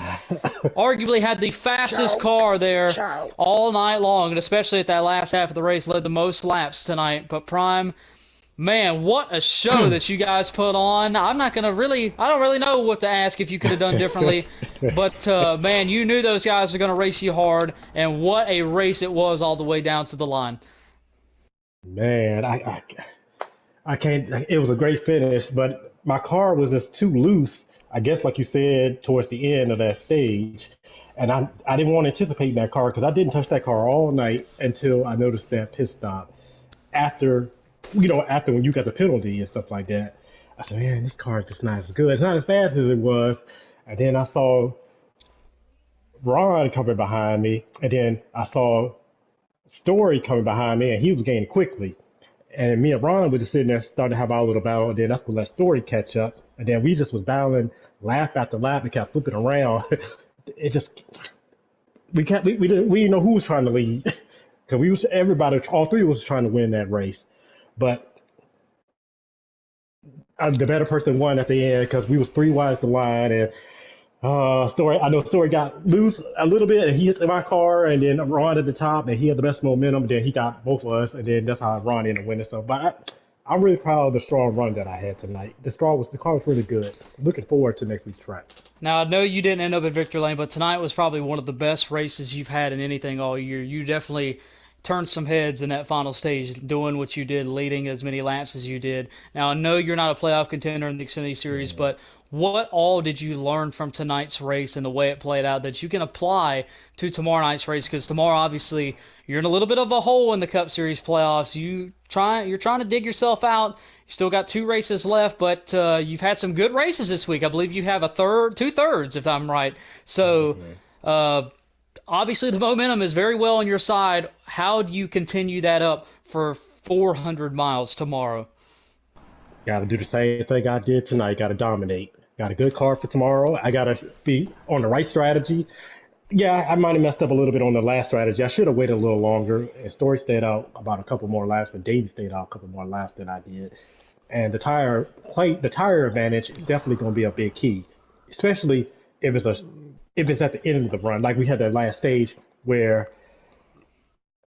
arguably had the fastest car there all night long, and especially at that last half of the race, led the most laps tonight. But Prime, man, what a show that you guys put on. I don't really know what to ask if you could have done differently. But, man, you knew those guys were going to race you hard, and what a race it was all the way down to the line. Man, I can't. It was a great finish, but my car was just too loose. I guess, like you said, towards the end of that stage, and I didn't want to anticipate that car because I didn't touch that car all night until I noticed that pit stop. After, after when you got the penalty and stuff like that, I said, man, this car is just not as good. It's not as fast as it was. And then I saw Ron coming behind me, and then I saw Story coming behind me, and he was gaining quickly. And me and Ron were just sitting there, starting to have our little battle, and then that's when let Story catch up. And then we just was battling lap after lap and kept flipping around. It just we didn't know who was trying to lead because all three of us was trying to win that race. But the better person won at the end because we was three wide to line, and Story got loose a little bit, and he hit my car, and then Ron at the top, and he had the best momentum. Then he got both of us, and then that's how Ron ended up winning. So, I'm really proud of the strong run that I had tonight. The car was really good. Looking forward to next week's track. Now, I know you didn't end up in victory lane, but tonight was probably one of the best races you've had in anything all year. You definitely turned some heads in that final stage, doing what you did, leading as many laps as you did. Now, I know you're not a playoff contender in the Xfinity Series, but what all did you learn from tonight's race and the way it played out that you can apply to tomorrow night's race? Because tomorrow, obviously, you're in a little bit of a hole in the Cup Series playoffs. You're trying to dig yourself out. You still got 2 races left, but you've had some good races this week. I believe you have 2/3, if I'm right. So, obviously, the momentum is very well on your side. How do you continue that up for 400 miles tomorrow? Got to do the same thing I did tonight. Got to dominate. Got a good car for tomorrow. I got to be on the right strategy. Yeah, I might have messed up a little bit on the last strategy. I should have waited a little longer. And Story stayed out about a couple more laps, and Davey stayed out a couple more laps than I did. And the tire advantage is definitely going to be a big key, especially if it's at the end of the run, like we had that last stage where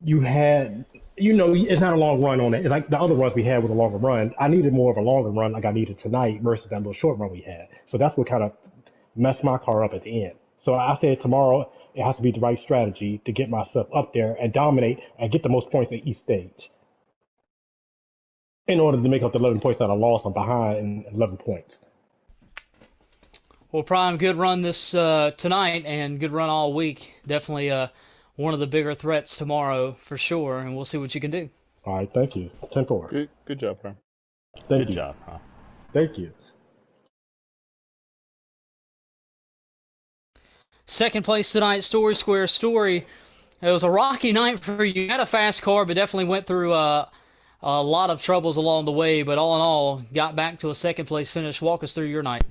you had, it's not a long run on it. It's like the other runs we had was a longer run. I needed more of a longer run like I needed tonight versus that little short run we had. So that's what kind of messed my car up at the end. So I said tomorrow it has to be the right strategy to get myself up there and dominate and get the most points at each stage in order to make up the 11 points that I lost. I'm behind in 11 points. Well, Prime, good run this tonight and good run all week. Definitely one of the bigger threats tomorrow for sure, and we'll see what you can do. All right, thank you. 10-4. Good job, Prime. Thank you. Good job, Prime. Thank you. Second place tonight, Story Square Story. It was a rocky night for you. You had a fast car, but definitely went through a lot of troubles along the way. But all in all, got back to a second place finish. Walk us through your night.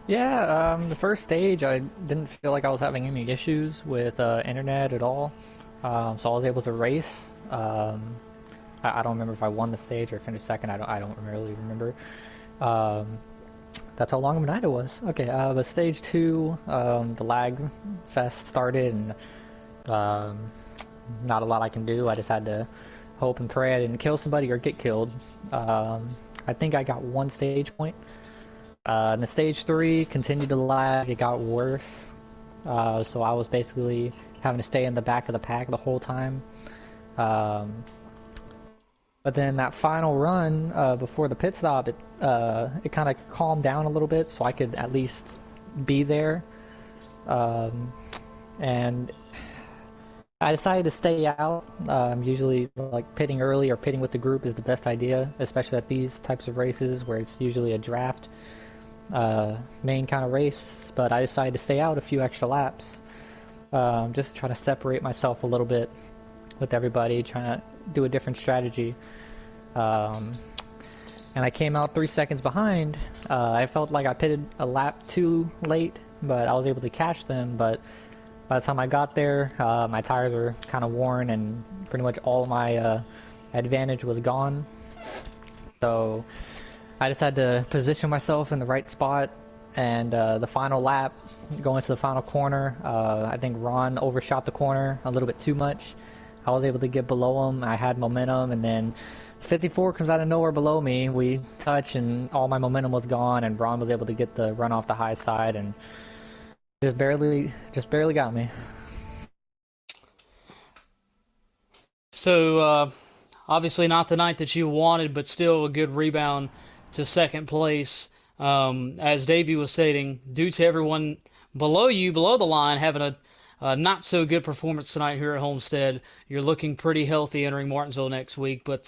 Yeah, the first stage, I didn't feel like I was having any issues with internet at all. So I was able to race. I don't remember if I won the stage or finished second. I don't really remember. That's how long of a night it was. Okay, but stage 2, the lag fest started, and not a lot I can do. I just had to hope and pray I didn't kill somebody or get killed. I think I got 1 stage point. And the stage 3 continued to lag. It got worse. So I was basically having to stay in the back of the pack the whole time. But then that final run before the pit stop, it kind of calmed down a little bit, so I could at least be there. And I decided to stay out. Usually, like pitting early or pitting with the group is the best idea, especially at these types of races where it's usually a draft main kind of race. But I decided to stay out a few extra laps, just to try to separate myself a little bit with everybody, trying to do a different strategy. And I came out 3 seconds behind. I felt like I pitted a lap too late, but I was able to catch them. But by the time I got there, my tires were kind of worn, and pretty much all of my advantage was gone. So I just had to position myself in the right spot, and the final lap, going to the final corner, I think Ron overshot the corner a little bit too much. I was able to get below him. I had momentum, and then 54 comes out of nowhere below me. We touch, and all my momentum was gone, and Ron was able to get the run off the high side, and just barely got me. So, obviously not the night that you wanted, but still a good rebound to second place. As Davey was stating, due to everyone below you, below the line, having a not so good performance tonight here at Homestead, you're looking pretty healthy entering Martinsville next week. But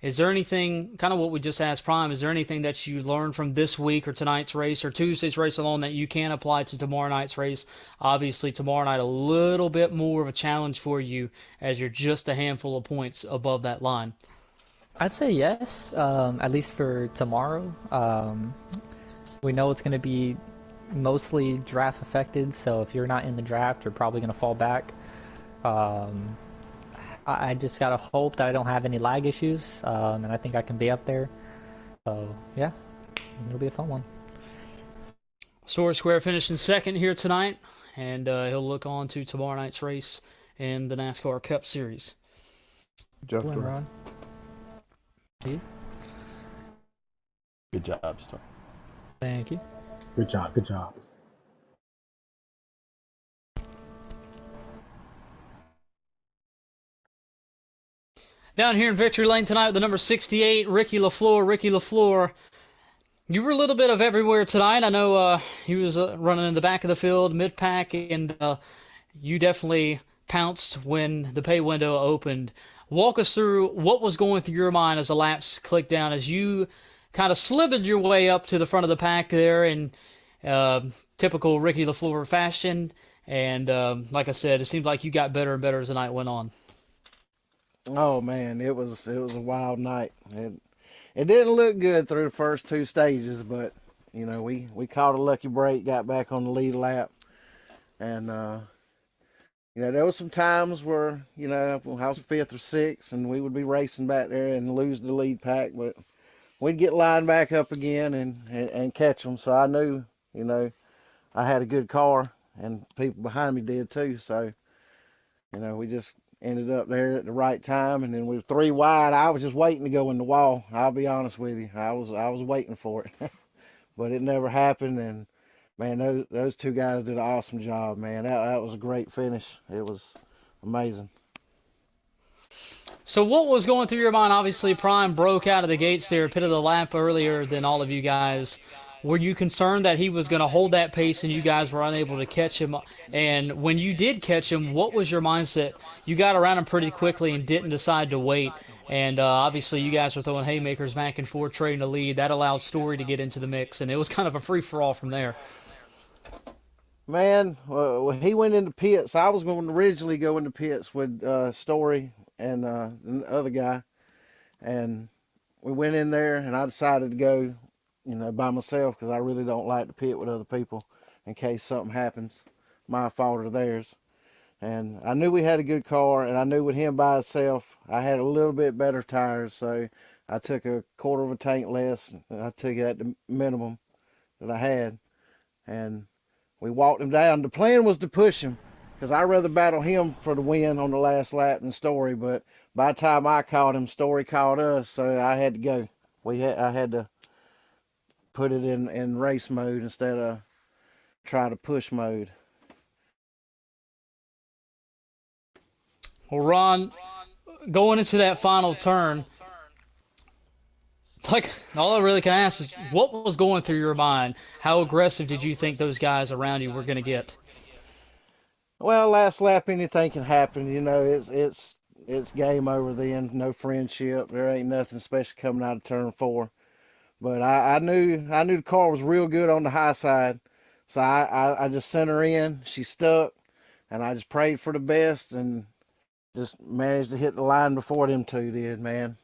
is there anything, kind of what we just asked Prime, is there anything that you learned from this week or tonight's race or Tuesday's race alone that you can apply to tomorrow night's race? Obviously, tomorrow night a little bit more of a challenge for you as you're just a handful of points above that line. I'd say yes, at least for tomorrow. We know it's going to be mostly draft affected, so if you're not in the draft, you're probably going to fall back. I just gotta hope that I don't have any lag issues, and I think I can be up there. So yeah, it'll be a fun one. Story Square finishing second here tonight, and he'll look on to tomorrow night's race in the NASCAR Cup Series. Just Win, right. Ron. You? Good job, Star. Thank you. Good job. Good job. Down here in Victory Lane tonight with the number 68, Ricky LaFleur. Ricky LaFleur, you were a little bit of everywhere tonight. I know he was running in the back of the field, mid-pack, and you definitely pounced when the pay window opened. Walk us through what was going through your mind as the laps clicked down, as you kind of slithered your way up to the front of the pack there in typical Ricky LaFleur fashion. And like I said, it seemed like you got better and better as the night went on. Oh man, it was a wild night. It didn't look good through the first two stages, but you know we caught a lucky break, got back on the lead lap, and you know there was some times where you know I was fifth or sixth, and we would be racing back there and lose the lead pack, but we'd get lined back up again and catch them. So I knew you know I had a good car, and people behind me did too. So you know we just ended up there at the right time, and then we were three wide. I was just waiting to go in the wall. I'll be honest with you. I was waiting for it, but it never happened. And man, those two guys did an awesome job, man. That was a great finish. It was amazing. So what was going through your mind? Obviously, Prime broke out of the gates there, pitted a lap earlier than all of you guys. Were you concerned that he was going to hold that pace and you guys were unable to catch him? And when you did catch him, what was your mindset? You got around him pretty quickly and didn't decide to wait. And obviously, you guys were throwing haymakers back and forth, trading the lead. That allowed Story to get into the mix, and it was kind of a free-for-all from there. Man, when he went into pits, I was going to originally go into pits with Story and the other guy, and we went in there, and I decided to go, you know, by myself because I really don't like to pit with other people in case something happens, my fault or theirs. And I knew we had a good car, and I knew with him by himself, I had a little bit better tires, so I took a quarter of a tank less, and I took it at the minimum that I had, and we walked him down. The plan was to push him because I'd rather battle him for the win on the last lap than Story, but by the time I caught him, Story caught us, so I had to go. I had to put it in race mode instead of try to push mode. Well, Ron, going into that final turn, like, all I really can ask is, what was going through your mind? How aggressive did you think those guys around you were going to get? Well, last lap anything can happen. You know, it's game over then. No friendship. There ain't nothing special coming out of turn four. But I knew the car was real good on the high side, so I just sent her in. She stuck, and I just prayed for the best and just managed to hit the line before them two did, man.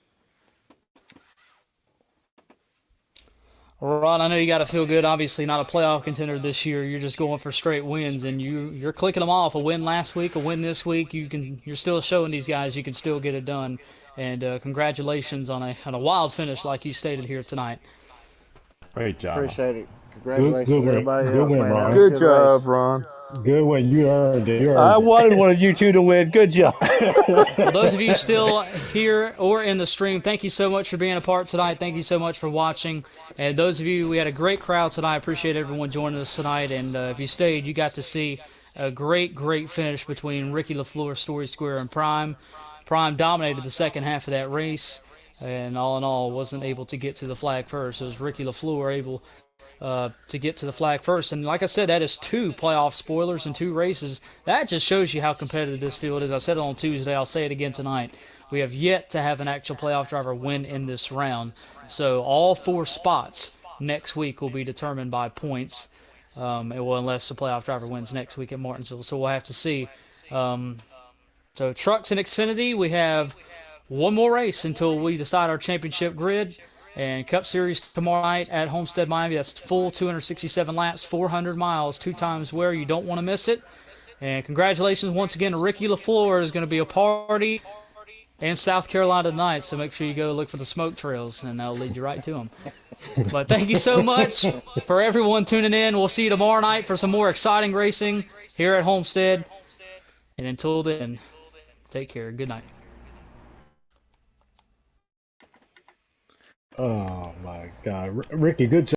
Ron, I know you got to feel good. Obviously, not a playoff contender this year. You're just going for straight wins, and you're clicking them off. A win last week, a win this week. You're still showing these guys you can still get it done. And congratulations on a wild finish, like you stated here tonight. Great job. Appreciate it. Good, Congratulations good to win. everybody Good else, win, man. That Ron. was a Good good race. job, Ron. Good win. You earned it. You I earned wanted one of you two to win. Good job. Well, those of you still here or in the stream, thank you so much for being a part tonight. Thank you so much for watching. And those of you, we had a great crowd tonight. I appreciate everyone joining us tonight. And if you stayed, you got to see a great, great finish between Ricky LaFleur, Story Square, and Prime. Prime dominated the second half of that race, and all in all, wasn't able to get to the flag first. It was Ricky LaFleur able to get to the flag first. And like I said, that is 2 playoff spoilers in 2 races. That just shows you how competitive this field is. I said it on Tuesday. I'll say it again tonight. We have yet to have an actual playoff driver win in this round. So all 4 spots next week will be determined by points. Well, unless the playoff driver wins next week at Martinsville. So we'll have to see. So trucks and Xfinity, we have one more race until we decide our championship grid. And Cup Series tomorrow night at Homestead, Miami. That's full 267 laps, 400 miles, 2 times where. You don't want to miss it. And congratulations once again to Ricky LaFleur. Is going to be a party and South Carolina tonight, so make sure you go look for the smoke trails, and that'll lead you right to them. But thank you so much for everyone tuning in. We'll see you tomorrow night for some more exciting racing here at Homestead. And until then, take care. Good night. Oh my God, Ricky, good job.